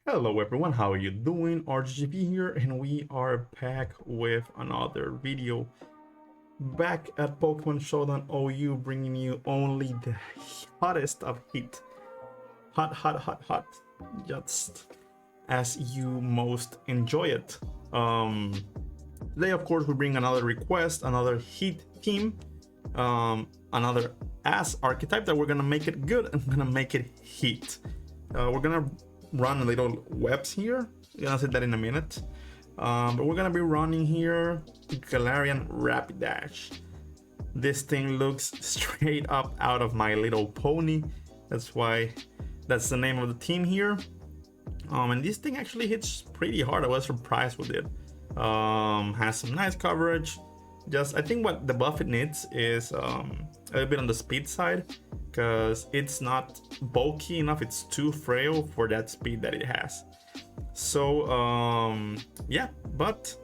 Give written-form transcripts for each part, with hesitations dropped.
Hello everyone, how are you doing? RGP here, and we are back with another video. Back at Pokemon Showdown OU, bringing you only the hottest of heat. Hot, hot, hot, hot. Just as you most enjoy it. Today, of course, we bring another request, another heat team, another ass archetype that we're gonna make it good and gonna make it heat. We're gonna run little webs here. I'm gonna say that in a minute. But we're gonna be running here Galar-Rapidash. This thing looks straight up out of My Little Pony. That's why that's the name of the team here. And this thing actually hits pretty hard. I was surprised with it. Has some nice coverage. I think what the buff it needs is a little bit on the speed side, because it's not bulky enough. It's too frail for that speed that it has. So yeah, but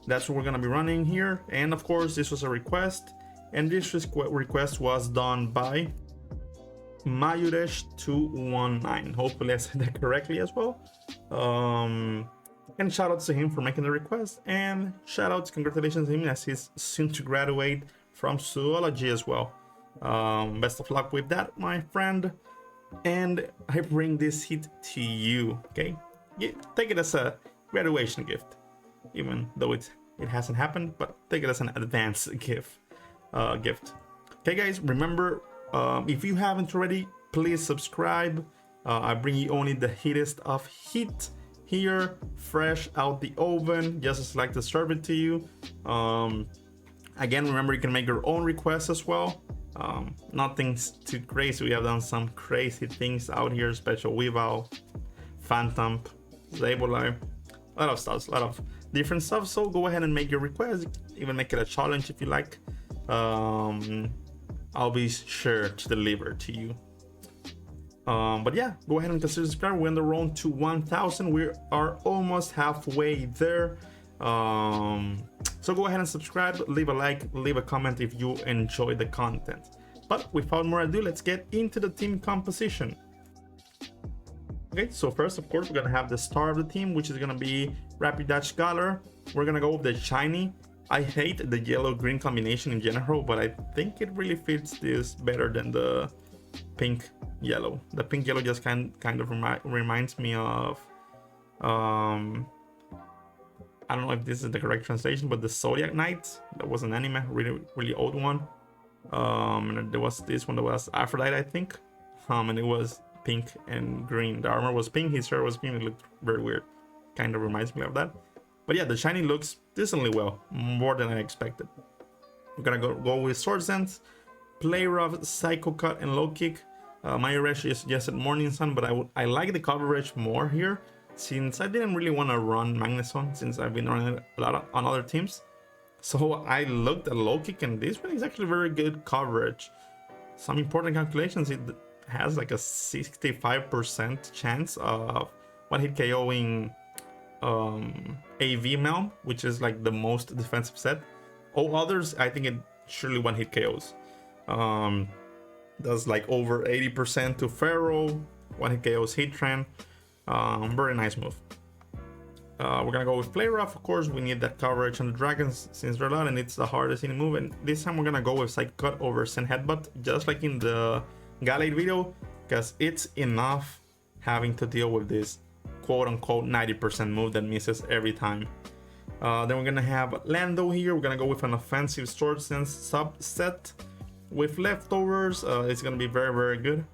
that's what we're gonna be running here. And of course, this was a request, and this request was done by Mayuresh219. Hopefully I said that correctly as well. And shout outs to him for making the request, and shout outs, congratulations to him as he's soon to graduate from zoology as well. Best of luck with that, my friend. And I bring this hit to you, okay? Take it as a graduation gift, even though it hasn't happened, but take it as an advance gift. Okay, guys, remember, if you haven't already, please subscribe. I bring you only the heatest of heat here, fresh out the oven, just as like to serve it to you. Again, remember, you can make your own requests as well. Nothing too crazy. We have done some crazy things out here, special Weavile, Phantom, Sableye, a lot of stuff, a lot of different stuff. So go ahead and make your request, even make it a challenge if you like. I'll be sure to deliver to you. But yeah, go ahead and consider subscribing. We're on the road to 1,000. We are almost halfway there. So go ahead and subscribe, leave a like, leave a comment if you enjoy the content. But without more ado, let's get into the team composition. Okay, so first, of course, we're gonna have the star of the team, which is gonna be Rapidash Galar. We're gonna go with the shiny. I hate the yellow-green combination in general, but I think it really fits this better than the pink yellow. The pink yellow just kind of reminds me of I don't know if this is the correct translation, but the Zodiac Knight. That was an anime, really old one. And there was this one that was Aphrodite, I think. And it was pink and green. The armor was pink, his hair was green. It looked very weird. Kind of reminds me of that. But yeah, the shiny looks decently well, more than I expected. We're gonna go with Sword Sense, Play Rough, Psycho Cut, and Low Kick. Mayuresh suggested Morning Sun, but I like the coverage more here, since I didn't really want to run Magnezone, since I've been running a lot on other teams. So I looked at Low Kick, and this one is actually very good coverage. Some important calculations, it has like a 65% chance of one hit KOing AV Melm, which is like the most defensive set. All others, I think it surely one hit KOs. Does like over 80% to Feral, one hit KOs Heatran. Very nice move. We're gonna go with Play Rough. Of course, we need that coverage on the dragons since they're loud and it's the hardest in the move. And this time we're gonna go with Psycho Cut over Send Headbutt, just like in the Galate video, because it's enough having to deal with this quote-unquote 90% move that misses every time. Then we're gonna have Lando here. We're gonna go with an offensive Sword Sense subset with leftovers. It's gonna be very good.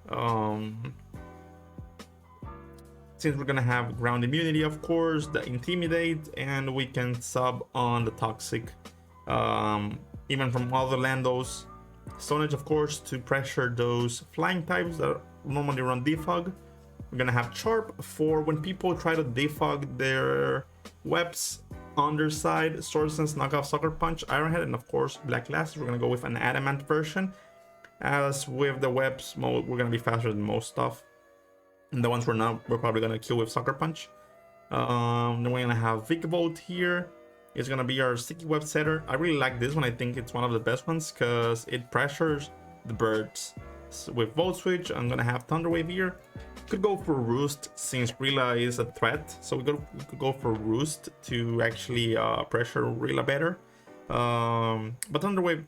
Since we're gonna have ground immunity, of course, the intimidate, and we can sub on the toxic, even from other Landos. Stone Edge, of course, to pressure those flying types that normally run defog. We're gonna have Sharp for when people try to defog their webs on their side. Sword Sense, Knockoff, Sucker Punch, Iron Head, and of course Black Glasses. We're gonna go with an Adamant version. As with the webs mode, we're gonna be faster than most stuff. And the ones we're not, we're probably gonna kill with Sucker Punch. Then we're gonna have Vikavolt here. It's gonna be our sticky web setter. I really like this one. I think it's one of the best ones because it pressures the birds. So with Volt Switch, I'm gonna have Thunder Wave here. Could go for Roost since Rilla is a threat, so we could go for Roost to actually pressure Rilla better. But Thunder Wave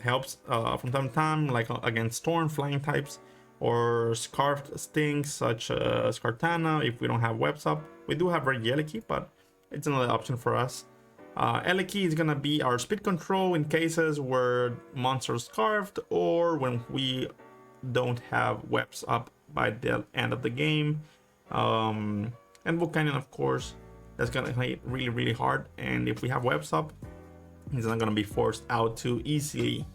helps from time to time, like against Storm, Flying types, or Scarfed Stings such as Kartana if we don't have webs up. We do have Regieleki, but it's another option for us. Eleki is gonna be our speed control in cases where monsters scarfed or when we don't have webs up by the end of the game. And Volcanion, of course, that's gonna hit really hard, and if we have webs up, he's not gonna be forced out too easily.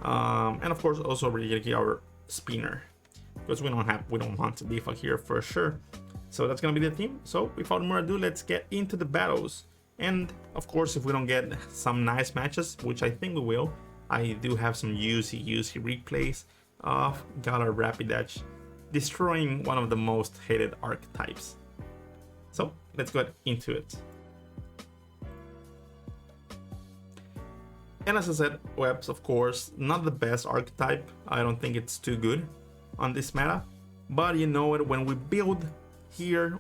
And of course also Regieleki, our spinner, because we don't want to defog here for sure. So that's gonna be the team. So without more ado, let's get into the battles. And of course, if we don't get some nice matches, which I think we will, I do have some UC replays of Galar-Rapidash destroying one of the most hated archetypes. So let's get into it. And as I said, webs, of course, not the best archetype. I don't think it's too good on this meta. But you know what, when we build here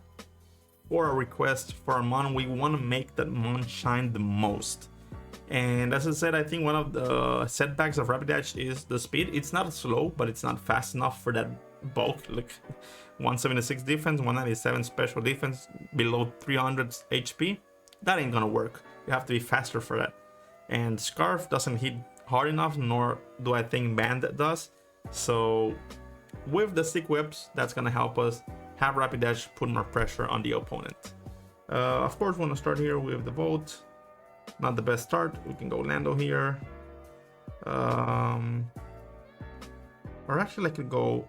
for a request for a mon, we want to make that mon shine the most. And as I said, I think one of the setbacks of Rapidash is the speed. It's not slow, but it's not fast enough for that bulk. Look, 176 defense, 197 special defense, below 300 HP. That ain't gonna work. You have to be faster for that. And Scarf doesn't hit hard enough, nor do I think Band does. So with the stick whips, that's gonna help us have Rapidash put more pressure on the opponent. Of course, we want to start here with the Volt. Not the best start. We can go Lando here. Or actually I could go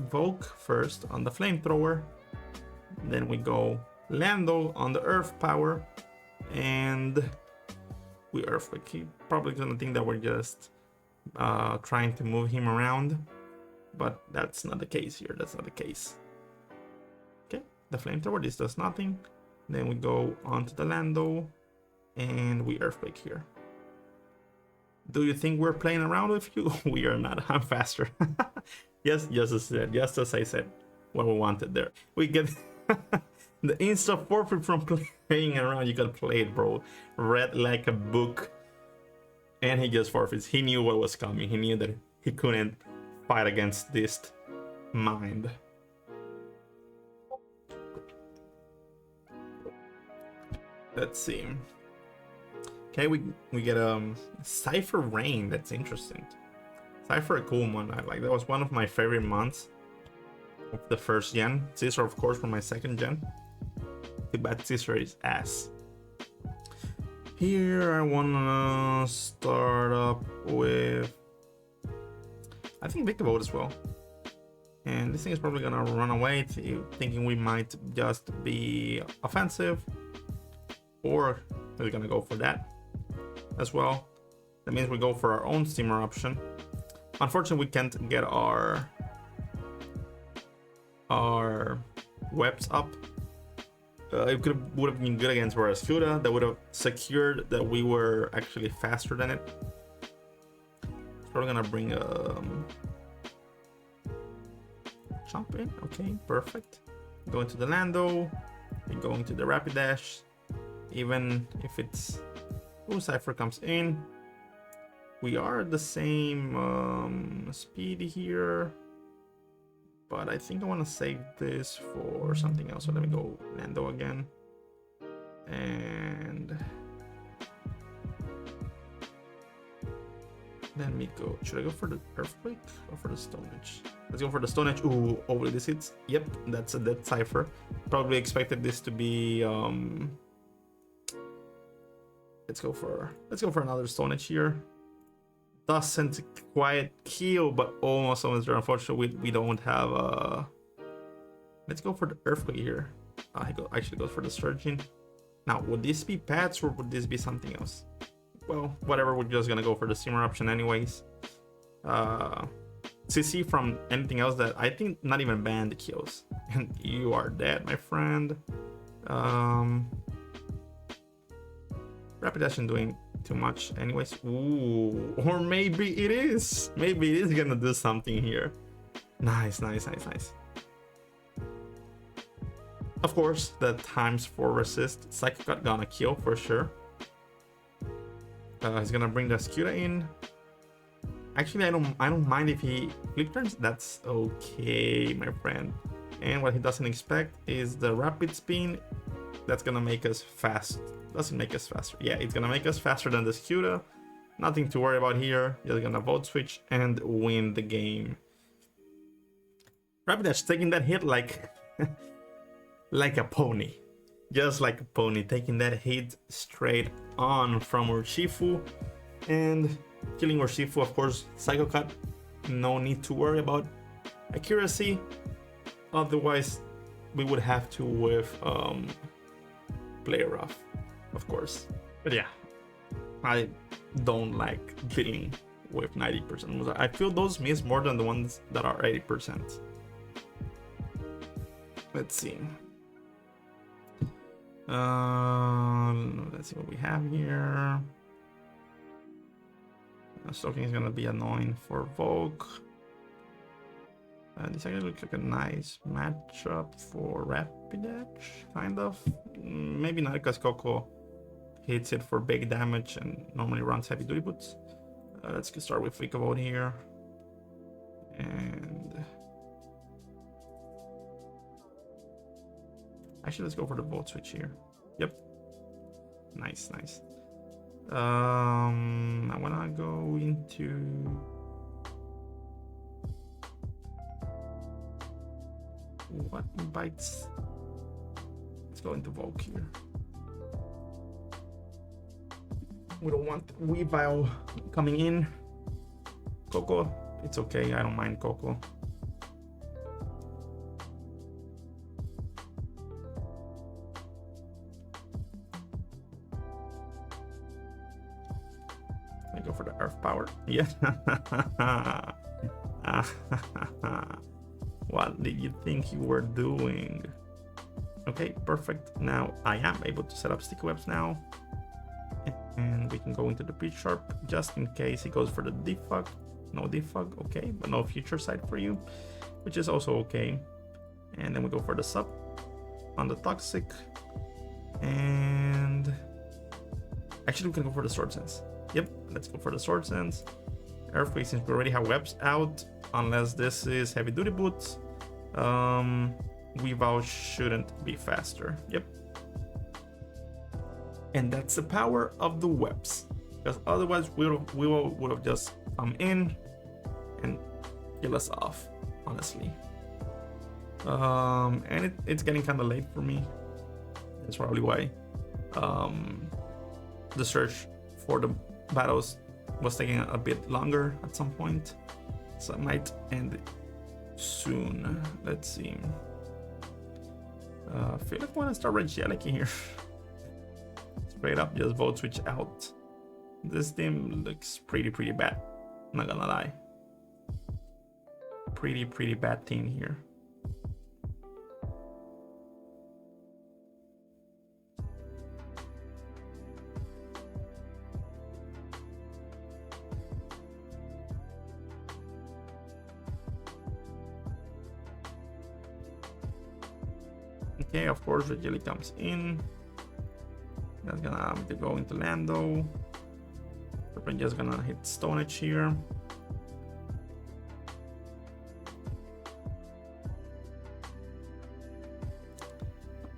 Volk first on the Flamethrower. Then we go Lando on the Earth Power. And we Earthquake. He probably gonna think that we're just trying to move him around. But that's not the case here. That's not the case. Okay, the Flamethrower, this does nothing. Then we go on to the Lando and we Earthquake here. Do you think we're playing around with you? We are not. I'm faster. Yes, just as I said, what we wanted there. We get the insta forfeit from playing around. You gotta play it, bro. Read like a book. And he just forfeits. He knew what was coming. He knew that he couldn't fight against this mind. Let's see. Okay, we get Scyther Rain. That's interesting. Scyther, a cool one. I like that. Was one of my favorite months of the first gen. Scyther, of course, for my second gen. Too bad Scyther is ass. Here I wanna start up with, I think, Vikavolt as well. And this thing is probably gonna run away, thinking we might just be offensive. Or we're gonna go for that as well. That means we go for our own steamer option. Unfortunately, we can't get our webs up. It would have been good against Barraskewda. That would have secured that we were actually faster than it. So we're gonna bring jump in. Okay, perfect. Going to the Lando. We're going to the Rapidash. Even if it's Scyther comes in, we are at the same speed here. But I think I want to save this for something else. So let me go Lando again. And let me go. Should I go for the Earthquake or for the Stone Edge? Let's go for the Stone Edge. Ooh, hopefully this hits. Yep, that's a dead Scyther. Probably expected this to be let's go for another Stone Edge here. Doesn't quite kill, but almost there. Unfortunately, we don't have let's go for the Earthquake here. Actually goes for the Surgeon. Now, would this be Pats or would this be something else? Well, whatever, we're just gonna go for the steamer option anyways. CC from anything else that I think not even banned kills. And you are dead, my friend. Rapidash isn't doing too much anyways. Ooh, or maybe it is. Maybe it is gonna do something here. Nice, nice, nice, nice. Of course, the times 4 resist. Psychic Cut gonna kill for sure. He's gonna bring the Scuda in. Actually, I don't mind if he flip turns. That's okay, my friend. And what he doesn't expect is the rapid spin. That's gonna make us fast. Doesn't make us faster. Yeah, it's gonna make us faster than the Scuda. Nothing to worry about here. Just gonna Volt Switch and win the game. Rapidash taking that hit like like a pony. Just like a pony, taking that hit straight on from Urshifu and killing Urshifu. Of course, Psycho Cut, no need to worry about accuracy. Otherwise, we would have to with play rough, of course. But yeah, I don't like dealing with 90%. I feel those miss more than the ones that are 80%. Let's see. Let's see what we have here. Stalking is gonna be annoying for Volk. This actually looks like a nice matchup for Rapidash, kind of. Maybe not, because Coco hits it for big damage and normally runs heavy duty boots. Let's get started with Vikavolt here. And actually, let's go for the Volt Switch here. Yep. Nice, nice. I wanna go into what bites. Let's go into Volk here. We don't want Weavile coming in. Coco, it's okay. I don't mind Coco. I go for the Earth Power. Yeah. What did you think you were doing? Okay, perfect. Now I am able to set up sticky webs now. And we can go into the Bisharp just in case he goes for the defog. No defog, okay, but no future sight for you, which is also okay. And then we go for the sub on the Toxic. And actually we can go for the Sword Sense. Yep, let's go for the Sword Sense. Earthquake, since we already have webs out, unless this is heavy duty boots, Weavile shouldn't be faster. Yep. And that's the power of the webs, because otherwise we would have just come in and kill us off, honestly. And it's getting kind of late for me. That's probably why the search for the battles was taking a bit longer at some point, so I might end soon. Let's see. I feel like I want to start Regieleki here. Straight up, just Volt Switch out. This team looks pretty bad, not gonna lie. Pretty bad team here. Okay, of course, Regieleki comes in. That's gonna have to go into Lando. We're just gonna hit Stone Edge here.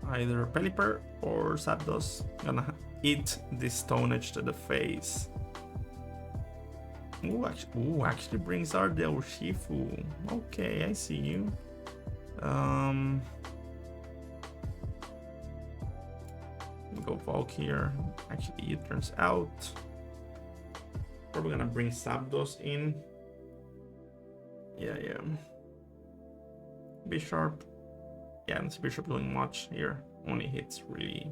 Either Pelipper or Zapdos gonna eat this Stone Edge to the face. Actually brings out the Urshifu. Okay, I see you. Go Volk here. Actually, it turns out probably gonna bring Zapdos in. Yeah. Bisharp. Yeah, I don't see Bisharp doing much here. Only hits really.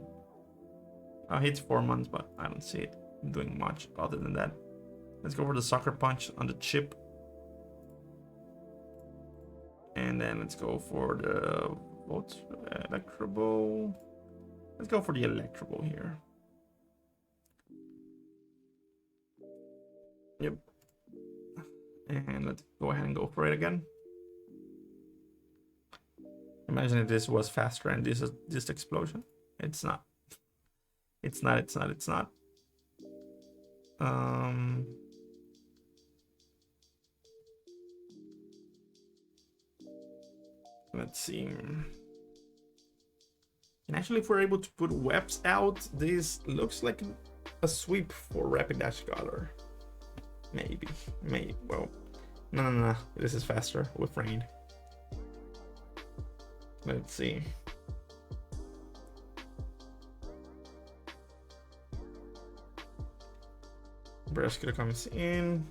Hits 4 months, but I don't see it doing much other than that. Let's go for the Sucker Punch on the chip. And then let's go for the Electro Ball. Let's go for the Electro Ball here. Yep. And let's go ahead and go for it again. Imagine if this was faster and this is just explosion. It's not. It's not. It's not. It's not. Let's see. And actually, if we're able to put webs out, this looks like a sweep for Rapidash Galar. Maybe. Well, no. This is faster with rain. Let's see. Rescue comes in.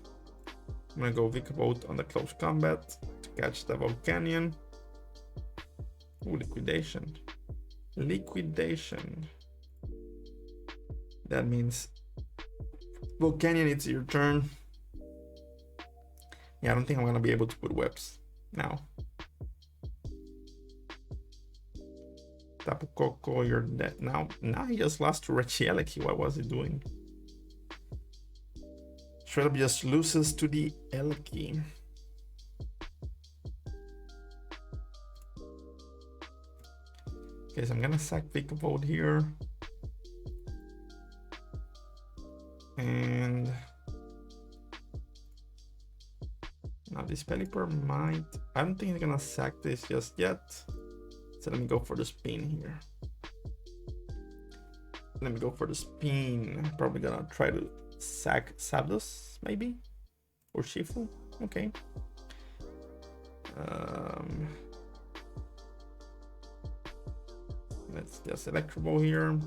I'm gonna go Vikavolt on the close combat to catch the Volcanion. Ooh, liquidation. Liquidation. That means Volcanion, it's your turn. Yeah, I don't think I'm gonna be able to put webs now. Tapu Koko, you're dead now. Now he just lost to Regieleki. What was he doing? Straight up just loses to the Elki. Okay, so I'm gonna sack Vikavolt here. And now this Pelipper might... I don't think he's gonna sack this just yet. So let me go for the spin here. Let me go for the spin. I'm probably gonna try to sack Zapdos, maybe? Or Shifu? Okay. Let's just Electro Ball here.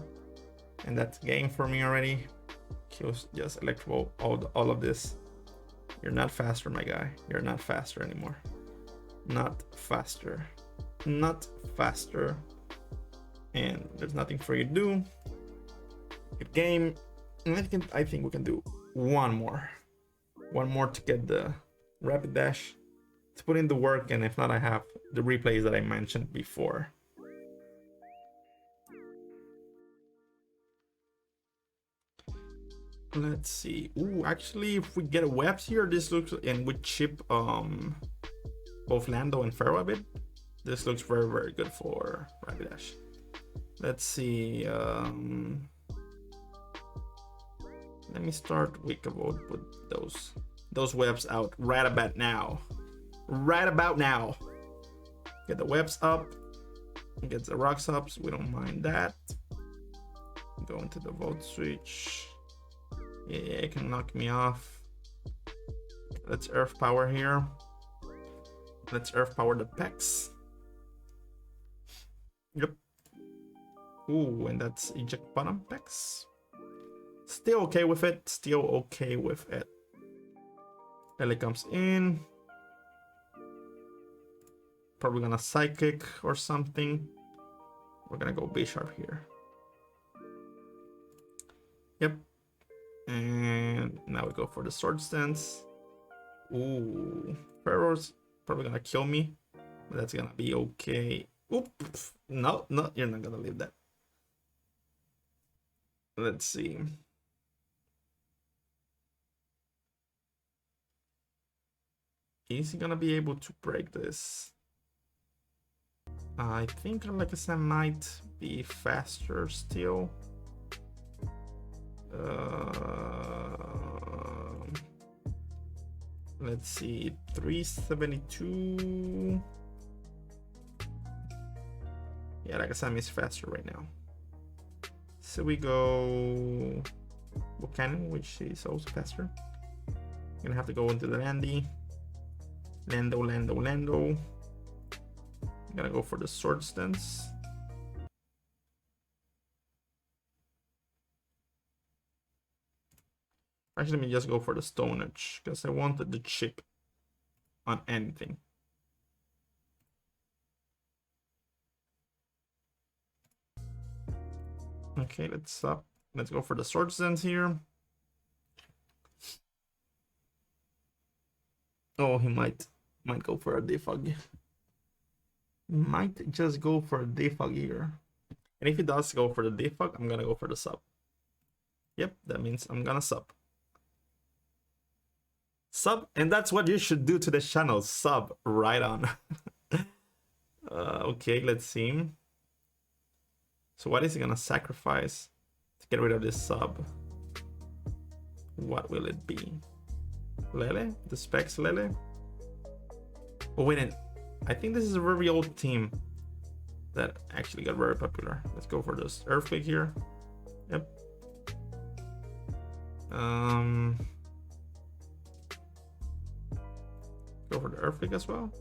And that's game for me already. Kills just Electro Ball all of this. You're not faster, my guy. You're not faster anymore. Not faster. Not faster. And there's nothing for you to do. Good game. And I think we can do one more. One more to get the Rapidash. To put in the work, and if not, I have the replays that I mentioned before. Let's see. Ooh, actually, if we get webs here, this looks, and we chip both Lando and Frail a bit, this looks very, very good for Rapidash. Let's see. Let me start Vikavolt with those webs out right about now. Right about now. Get the webs up. Get the rocks up. So we don't mind that. Go into the Volt switch. Yeah, it can knock me off. Let's Earth Power here. Let's Earth Power the Pex. Yep. Ooh, and that's eject bottom Pex. Still okay with it. Still okay with it. Ellie comes in. Probably gonna Psychic or something. We're gonna go Bisharp here. Yep. And now we go for the Sword Stance. Ooh. Pharaoh's probably gonna kill me. But that's gonna be okay. Oop. No, you're not gonna leave that. Let's see. Is he gonna be able to break this? I think Alexa might be faster still. Let's see, 372. Yeah, Alexa is faster right now. So we go Volcanion, which is also faster. Gonna have to go into the Lando. I'm gonna go for the Sword Stance. Actually, let me just go for the Stone Edge because I wanted the chip on anything. Okay, let's go for the Sword Stance here. Oh, he might go for a defog. Might just go for a defog here. And if he does go for the defog, I'm gonna go for the sub. Yep, that means I'm gonna sub. Sub, and that's what you should do to the channel. Sub right on. Okay, let's see. So what is he gonna sacrifice to get rid of this sub? What will it be? Lele? The Specs Lele? Oh wait, I think this is a very old team that actually got very popular. Let's go for this Earthquake here. Yep. Go for the Earthquake as well.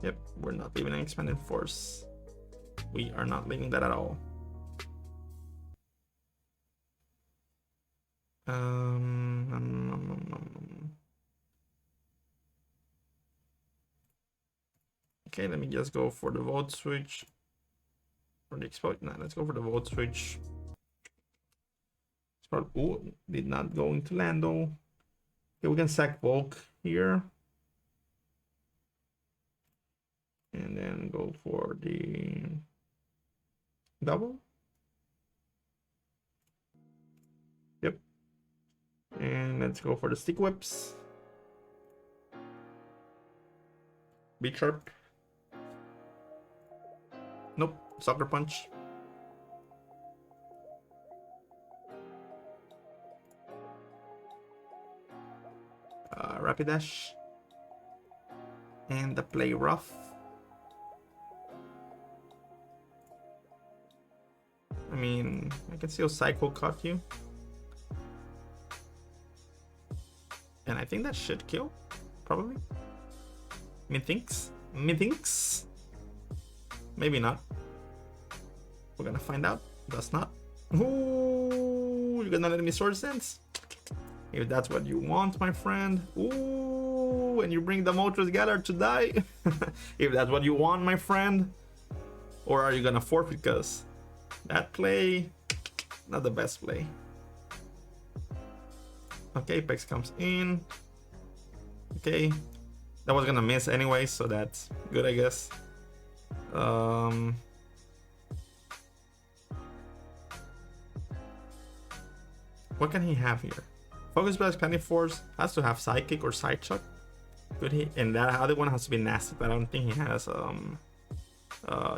Yep, we're not leaving an Expanded Force. We are not leaving that at all. Okay, let me just go for the Volt Switch. Or the Exploit. Nah, let's go for the Volt Switch. Oh, did not go into Lando. Okay, we can sack Volk here. And then go for the double. Yep. And let's go for the Stick Whips. Bisharp. Nope. Sucker Punch. Rapidash. And the Play Rough. I mean, I can see how Psycho caught you. And I think that should kill, probably. Methinks. Maybe not. We're gonna find out. Does not. Ooh, you're gonna let me Sword Sense? If that's what you want, my friend. Ooh, and you bring the Moltres Galar to die? If that's what you want, my friend. Or are you gonna forfeit? Because that play, not the best play. Okay, Apex comes in. Okay, that was gonna miss anyway, so that's good, I guess. What can he have here? Focus Blast, Planning Force has to have Psychic or Psychuck. Could he? And that other one has to be nasty, but I don't think he has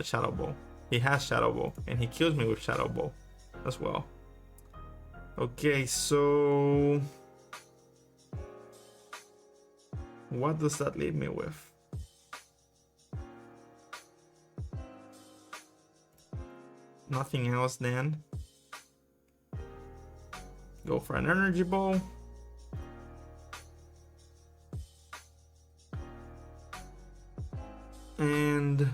Shadow Ball. He has Shadow Ball, and he kills me with Shadow Ball as well. Okay, so what does that leave me with? Nothing else then. Go for an Energy Ball. And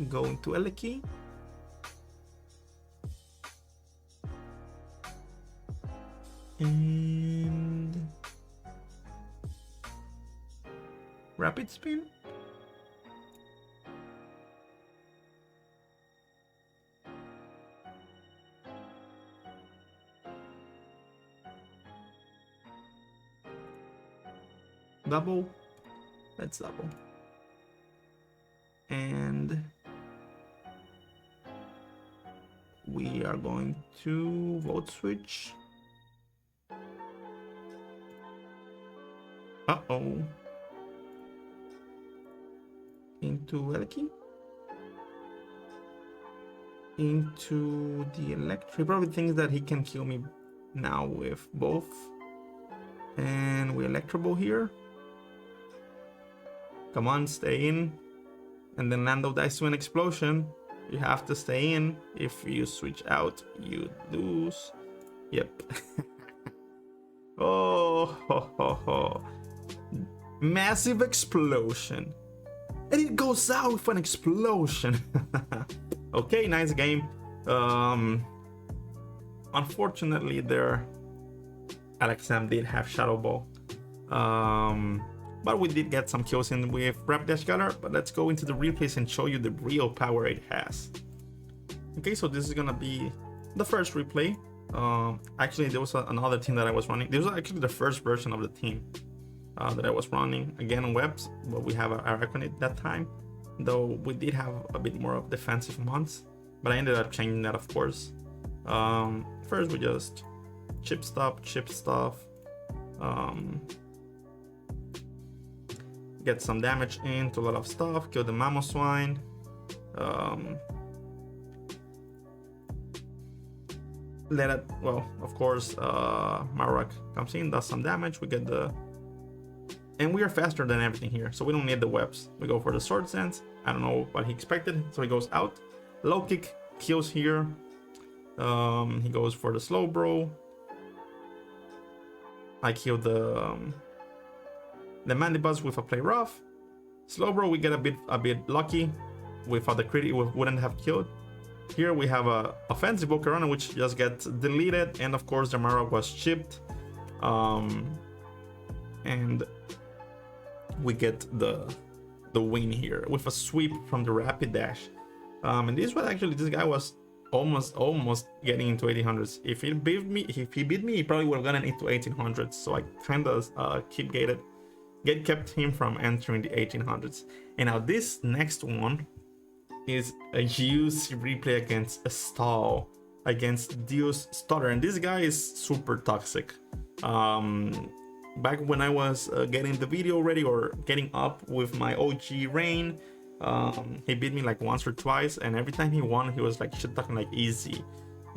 go into Regieleki. And Rapid Spin. Double. Let's double. And we are going to Volt Switch. Uh-oh. Into Regieleki. Into the Electric. He probably thinks that he can kill me now with both. And we Electro Ball here. Come on, stay in. And then Lando dies to an explosion. You have to stay in. If you switch out, you lose. Yep. Oh, ho, ho, ho. Massive explosion. And it goes out with an explosion. Okay, nice game. Unfortunately, there Alexam did have Shadow Ball. But we did get some kills in with Rapidash Galar. But let's go into the replays and show you the real power it has. Okay, so this is gonna be the first replay. Actually, there was another team that I was running. This was actually the first version of the team that I was running. Again, webs, but we have our icon at that time. though we did have a bit more of defensive months, but I ended up changing that, of course. First we just chip stuff, get some damage into a lot of stuff, kill the Magnezone. Let it, well, of course, Marowak comes in, does some damage, we get the, and we are faster than everything here, so we don't need the webs. We go for the Sword Dance. I don't know what he expected, so he goes out. Low kick kills here. He goes for the slow bro. I kill the Mandibuzz with a play rough. Slow bro, we get a bit lucky. Without the crit, it wouldn't have killed. Here we have a offensive Volcanion which just gets deleted, and of course the Marowak was chipped. And we get the win here with a sweep from the Rapidash. And this was actually, this guy was almost getting into 1800s. If he beat me, he probably would have gotten into 1800s. So I kind of kept him from entering the 1800s. And now this next one is a UC replay against a stall, against Deus Stutter, and this guy is super toxic. Back when I was getting the video ready or getting up with my OG Rain, he beat me like once or twice, and every time he won he was like shit talking like easy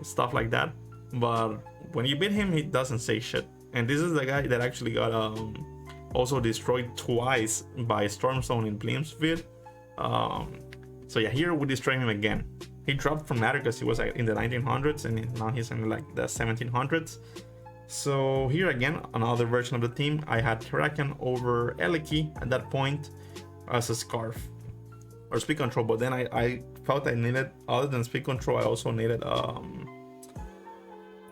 stuff like that. But when you beat him, he doesn't say shit. And this is the guy that actually got also destroyed twice by Storm Zone in Blim's vid. So yeah, here we destroy him again. He dropped from ladder because he was like in the 1900s, and now he's in like the 1700s. So here again, another version of the team. I had Huracan over Regieleki at that point as a Scarf or Speed Control, but then I felt I needed, other than Speed Control, I also needed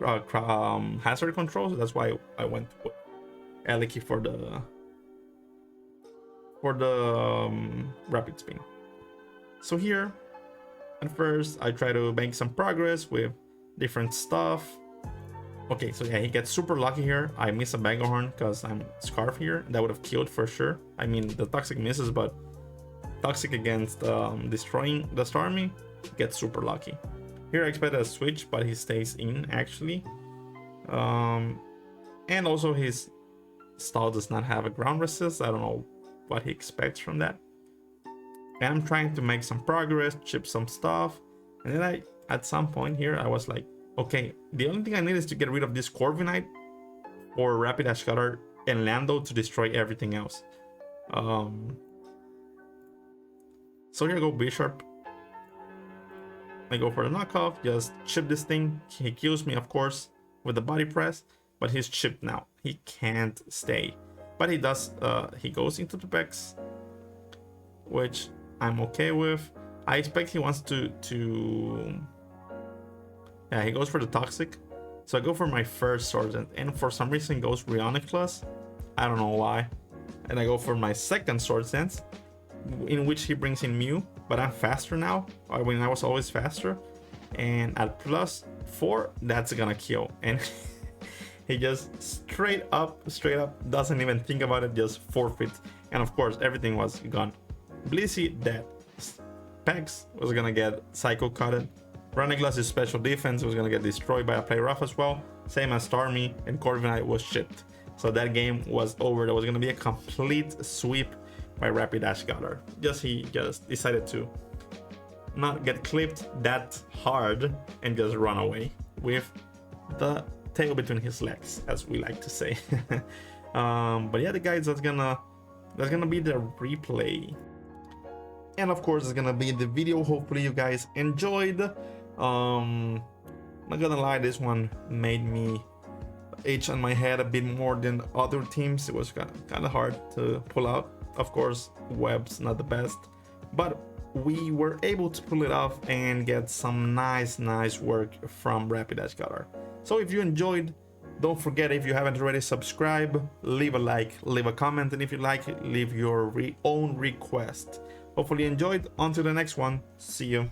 Hazard Control, so that's why I went with Regieleki for the Rapid Spin. So here, at first, I try to make some progress with different stuff. Okay, so yeah, he gets super lucky here. I miss a Bagahorn because I'm Scarf here. That would have killed for sure. I mean, the Toxic misses, but Toxic against destroying the Starmie gets super lucky. Here I expected a switch, but he stays in actually. And also his stall does not have a ground resist. I don't know what he expects from that. And I'm trying to make some progress, chip some stuff, and then at some point here I was like, okay, the only thing I need is to get rid of this Corviknight or Rapidash Galar and Lando to destroy everything else. So here I go Bisharp. I go for the knockoff, just chip this thing. He kills me, of course, with the body press, but he's chipped now. He can't stay, but he does. He goes into the Bex, which I'm okay with. I expect he wants to yeah, he goes for the Toxic. So I go for my first Sword Dance, and for some reason he goes Regieleki. I don't know why. And I go for my second Sword Dance, in which he brings in Mew, but I'm faster now. I mean, I was always faster. And at +4, that's gonna kill. And he just straight up doesn't even think about it, just forfeits. And of course, everything was gone. Blissey dead. Pex was gonna get Psycho Cutted. Regieleki's special defense was gonna get destroyed by a play rough as well. Same as Starmie, and Corviknight was shipped. So that game was over. There was gonna be a complete sweep by Rapidash Galar. He just decided to not get clipped that hard and just run away with the tail between his legs, as we like to say. But yeah, the guys, that's gonna be the replay. And of course, it's gonna be the video. Hopefully you guys enjoyed. Not gonna lie, this one made me itch on my head a bit more than other teams. It was kind of hard to pull out. Of course, web's not the best, but we were able to pull it off and get some nice work from Rapidash Galar. So if you enjoyed, don't forget, if you haven't already, subscribe, leave a like, leave a comment, and if you like it, leave your own request. Hopefully you enjoyed. On to the next one. See you.